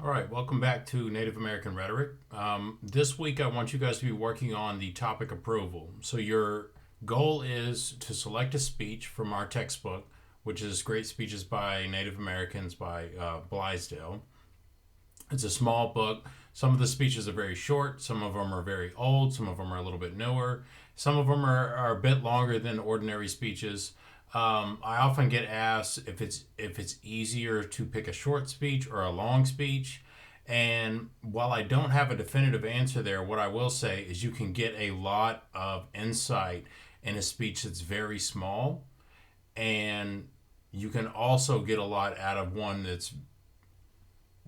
All right, welcome back to Native American Rhetoric. This week, I want you guys to be working on the topic approval. So, your goal is to select a speech from our textbook, which is Great Speeches by Native Americans by Blaisdell. It's a small book. Some of the speeches are very short, some of them are very old, some of them are a little bit newer, some of them are a bit longer than ordinary speeches. I often get asked if it's easier to pick a short speech or a long speech. And while I don't have a definitive answer there, what I will say is you can get a lot of insight in a speech that's very small, and you can also get a lot out of one that's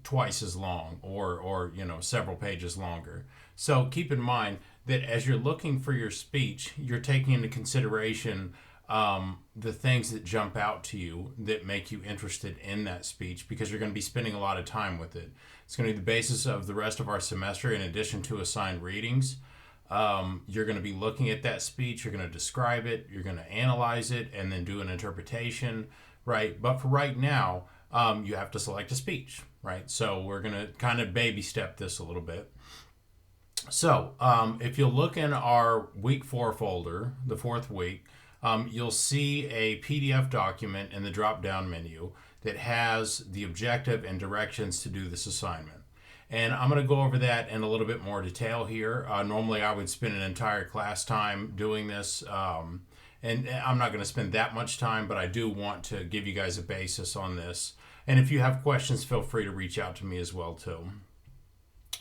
twice as long or several pages longer. So keep in mind that as you're looking for your speech, you're taking into consideration the things that jump out to you that make you interested in that speech, because you're going to be spending a lot of time with it. It's going to be the basis of the rest of our semester in addition to assigned readings. You're going to be looking at that speech, you're going to describe it, you're going to analyze it, and then do an interpretation, right? But for right now, you have to select a speech, right? So we're going to kind of baby step this a little bit. So if you look in our week 4 folder, the 4th week, you'll see a PDF document in the drop down menu that has the objective and directions to do this assignment. And I'm going to go over that in a little bit more detail here. Normally, I would spend an entire class time doing this, and I'm not going to spend that much time, but I do want to give you guys a basis on this. And if you have questions, feel free to reach out to me as well, too.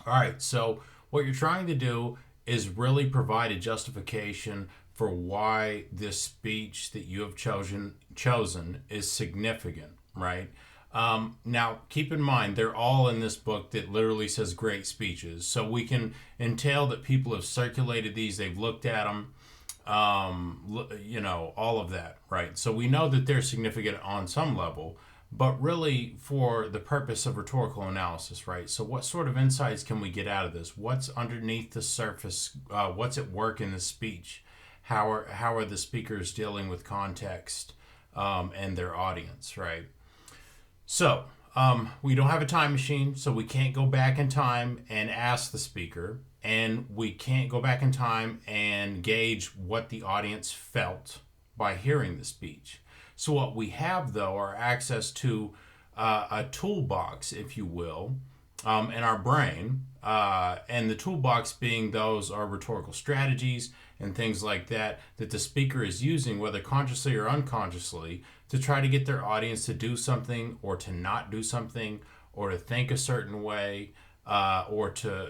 All right, so what you're trying to do is really provide a justification for why this speech that you have chosen is significant, right? Now, keep in mind, they're all in this book that literally says great speeches. So we can entail that people have circulated these, they've looked at them, all of that, right? So we know that they're significant on some level, but really for the purpose of rhetorical analysis, right? So what sort of insights can we get out of this? What's underneath the surface? What's at work in the speech? How are the speakers dealing with context and their audience, right? So we don't have a time machine, so we can't go back in time and ask the speaker, and we can't go back in time and gauge what the audience felt by hearing the speech. So what we have, though, are access to a toolbox, if you will, in our brain, and the toolbox being those are rhetorical strategies and things like that that the speaker is using, whether consciously or unconsciously, to try to get their audience to do something or to not do something, or to think a certain way, or to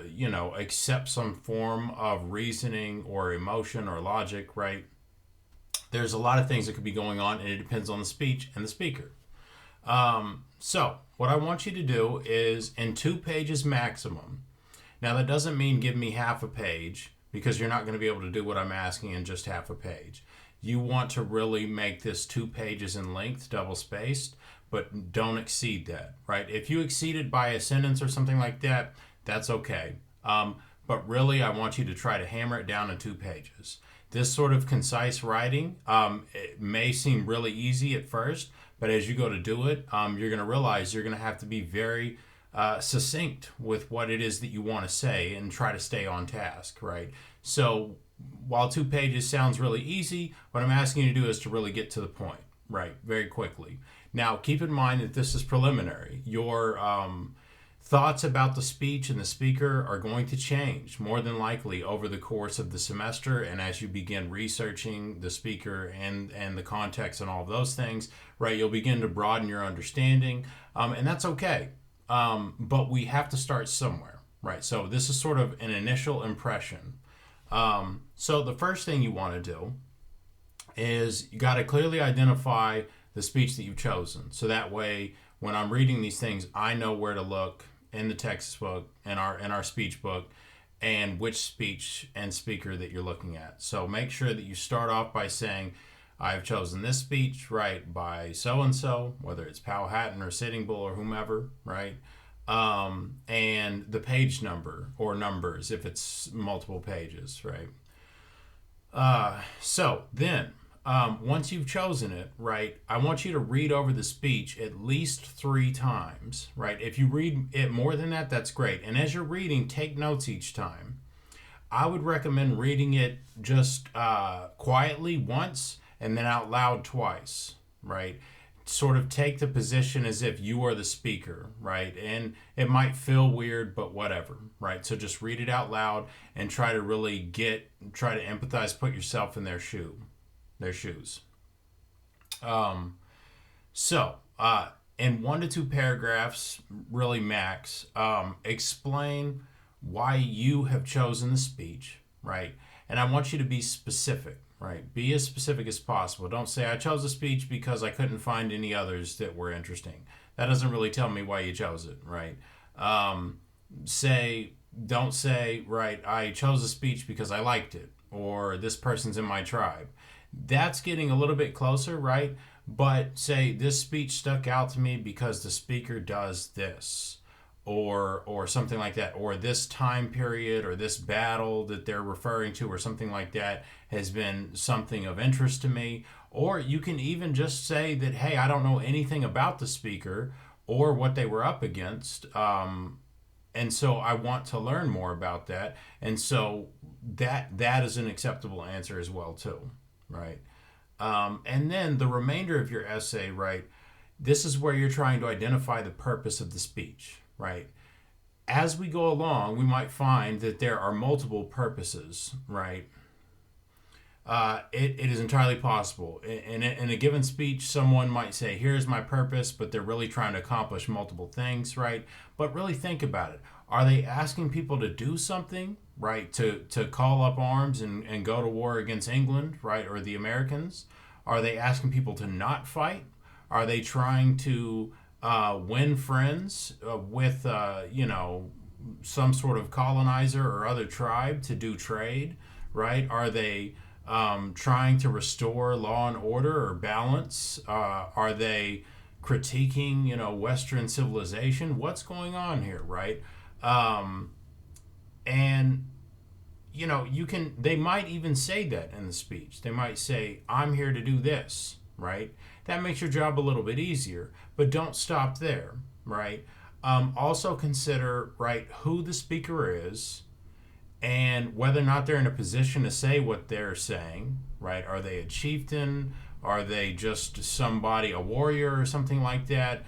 accept some form of reasoning or emotion or logic, right? There's a lot of things that could be going on, and it depends on the speech and the speaker. So what I want you to do is in 2 pages maximum. Now that doesn't mean give me half a page, because you're not going to be able to do what I'm asking in just half a page. You want to really make this 2 pages in length, double spaced, but don't exceed that, right? If you exceed it by a sentence or something like that, that's okay. But really, I want you to try to hammer it down in 2 pages. This sort of concise writing, it may seem really easy at first, but as you go to do it, you're going to realize you're going to have to be very succinct with what it is that you want to say and try to stay on task, right? So while 2 pages sounds really easy, what I'm asking you to do is to really get to the point, right? Very quickly. Now, keep in mind that this is preliminary. Your thoughts about the speech and the speaker are going to change more than likely over the course of the semester, and as you begin researching the speaker and the context and all of those things, right, you'll begin to broaden your understanding, and that's okay. But we have to start somewhere, right? So this is sort of an initial impression. So the first thing you want to do is you got to clearly identify the speech that you've chosen. So that way, when I'm reading these things, I know where to look in the textbook, in our speech book, and which speech and speaker that you're looking at. So make sure that you start off by saying, I've chosen this speech, right, by so-and-so, whether it's Powhatan or Sitting Bull or whomever, right? And the page number or numbers if it's multiple pages, right? So then once you've chosen it, right, I want you to read over the speech at least 3 times, right? If you read it more than that, that's great. And as you're reading, take notes each time. I would recommend reading it just quietly once and then out loud twice, right? Sort of take the position as if you are the speaker, right? And it might feel weird, but whatever, right? So just read it out loud and try to really try to empathize, put yourself in their shoes. Um, so, in 1 to 2 paragraphs, really max, explain why you have chosen the speech, right? And I want you to be specific, right? Be as specific as possible. Don't say, I chose the speech because I couldn't find any others that were interesting. That doesn't really tell me why you chose it, right? Um, don't say, right, I chose the speech because I liked it, or this person's in my tribe. That's getting a little bit closer, right? But say, this speech stuck out to me because the speaker does this, or something like that, or this time period or this battle that they're referring to or something like that has been something of interest to me. Or you can even just say that, hey, I don't know anything about the speaker or what they were up against, and so I want to learn more about that. And so that is an acceptable answer as well too, right? And then the remainder of your essay, right, this is where you're trying to identify the purpose of the speech, right? As we go along, we might find that there are multiple purposes, right? It is entirely possible. In a given speech, someone might say, here's my purpose, but they're really trying to accomplish multiple things, right? But really think about it. Are they asking people to do something, right? To call up arms and go to war against England, right? Or the Americans? Are they asking people to not fight? Are they trying to win friends with, some sort of colonizer or other tribe to do trade, right? Are they trying to restore law and order or balance? Are they critiquing, Western civilization? What's going on here, right? And they might even say that in the speech. They might say, I'm here to do this, right? That makes your job a little bit easier, but don't stop there, right? Also consider, right, who the speaker is and whether or not they're in a position to say what they're saying, right? Are they a chieftain? Are they just somebody, a warrior or something like that?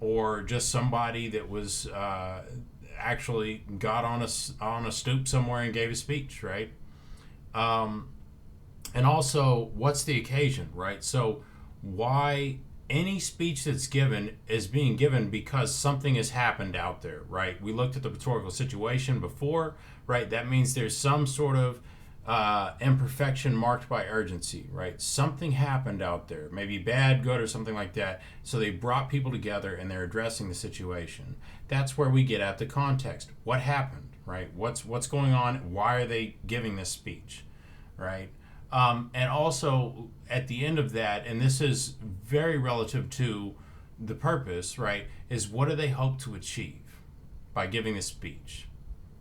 Or just somebody that was actually got on a stoop somewhere and gave a speech, right? And also, what's the occasion, right? So, why any speech that's given is being given because something has happened out there, right? We looked at the rhetorical situation before, right? That means there's some sort of imperfection marked by urgency, right? Something happened out there, maybe bad, good, or something like that. So they brought people together and they're addressing the situation. That's where we get at the context. What happened, right? What's going on? Why are they giving this speech, right? And also at the end of that, and this is very relative to the purpose, right, is what do they hope to achieve by giving this speech,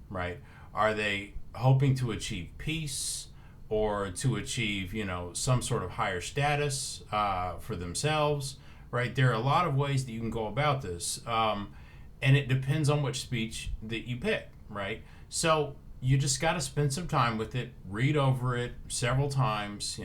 right? Are they hoping to achieve peace or to achieve, some sort of higher status for themselves, right? There are a lot of ways that you can go about this, and it depends on which speech that you pick, right? So you just got to spend some time with it, read over it several times,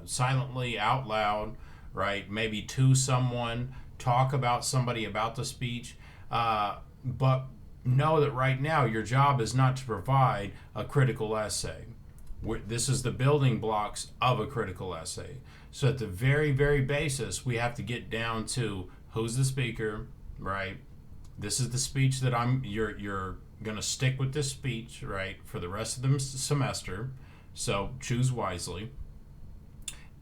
silently, out loud, right? Maybe to someone, talk about somebody about the speech, but know that right now your job is not to provide a critical essay. This is the building blocks of a critical essay. So at the very, very basis, we have to get down to who's the speaker, right? This is the speech that you're going to stick with this speech, right, for the rest of the semester. So choose wisely.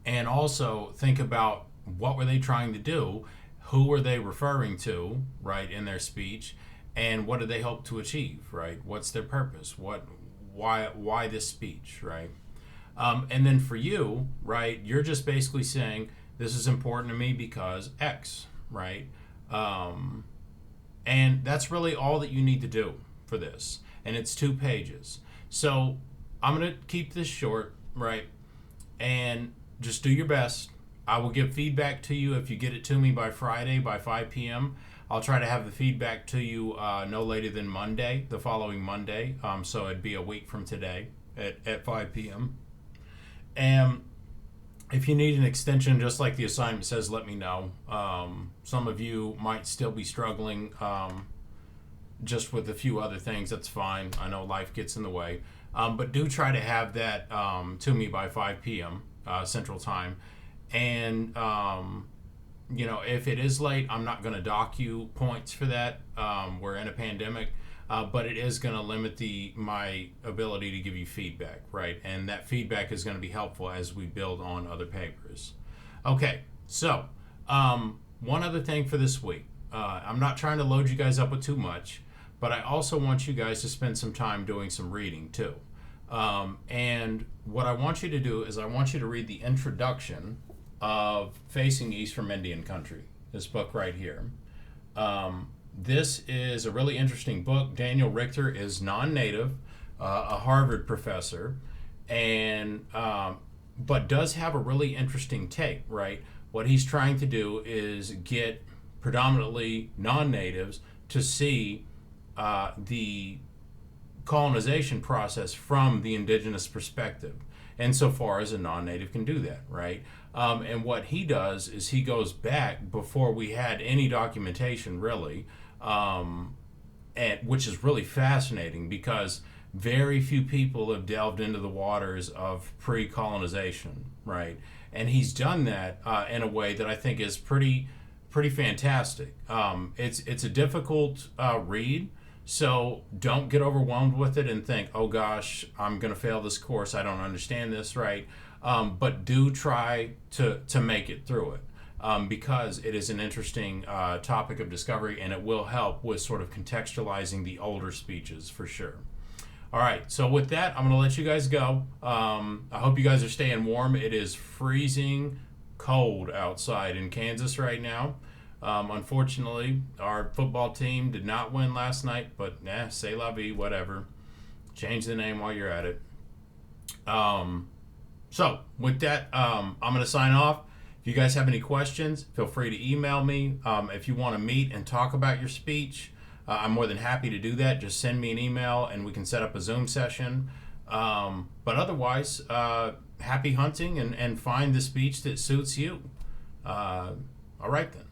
And also think about what were they trying to do? Who were they referring to, right, in their speech? And what do they hope to achieve, right? What's their purpose? Why this speech, right? And then for you, right, you're just basically saying, this is important to me because X, right? And that's really all that you need to do for this. And it's 2 pages. So I'm going to keep this short, right? and just do your best. I will give feedback to you if you get it to me by Friday by 5 p.m. I'll try to have the feedback to you no later than Monday, the following Monday. So it'd be a week from today at 5 p.m. And if you need an extension, just like the assignment says, let me know. Some of you might still be struggling just with a few other things. That's fine. I know life gets in the way. But do try to have that to me by 5 p.m. Central Time. And, if it is late, I'm not going to dock you points for that. We're in a pandemic. But it is going to limit my ability to give you feedback, right? And that feedback is going to be helpful as we build on other papers. Okay, so one other thing for this week. I'm not trying to load you guys up with too much, but I also want you guys to spend some time doing some reading too. And what I want you to do is I want you to read the introduction of Facing East from Indian Country, this book right here. This is a really interesting book. Daniel Richter is non-native, a Harvard professor, and but does have a really interesting take, right? What he's trying to do is get predominantly non-natives to see the colonization process from the indigenous perspective, insofar as a non-native can do that, right? And what he does is he goes back before we had any documentation, really, which is really fascinating because very few people have delved into the waters of pre-colonization, right? And he's done that in a way that I think is pretty fantastic. It's a difficult read, so don't get overwhelmed with it and think, oh gosh, I'm going to fail this course. I don't understand this, right? But do try to make it through it. Because it is an interesting topic of discovery, and it will help with sort of contextualizing the older speeches for sure. All right, so with that, I'm going to let you guys go. I hope you guys are staying warm. It is freezing cold outside in Kansas right now. Unfortunately, our football team did not win last night, but c'est la vie, whatever. Change the name while you're at it. So with that, I'm going to sign off. If you guys have any questions, feel free to email me. If you want to meet and talk about your speech, I'm more than happy to do that. Just send me an email and we can set up a Zoom session. But otherwise, happy hunting and find the speech that suits you. All right then.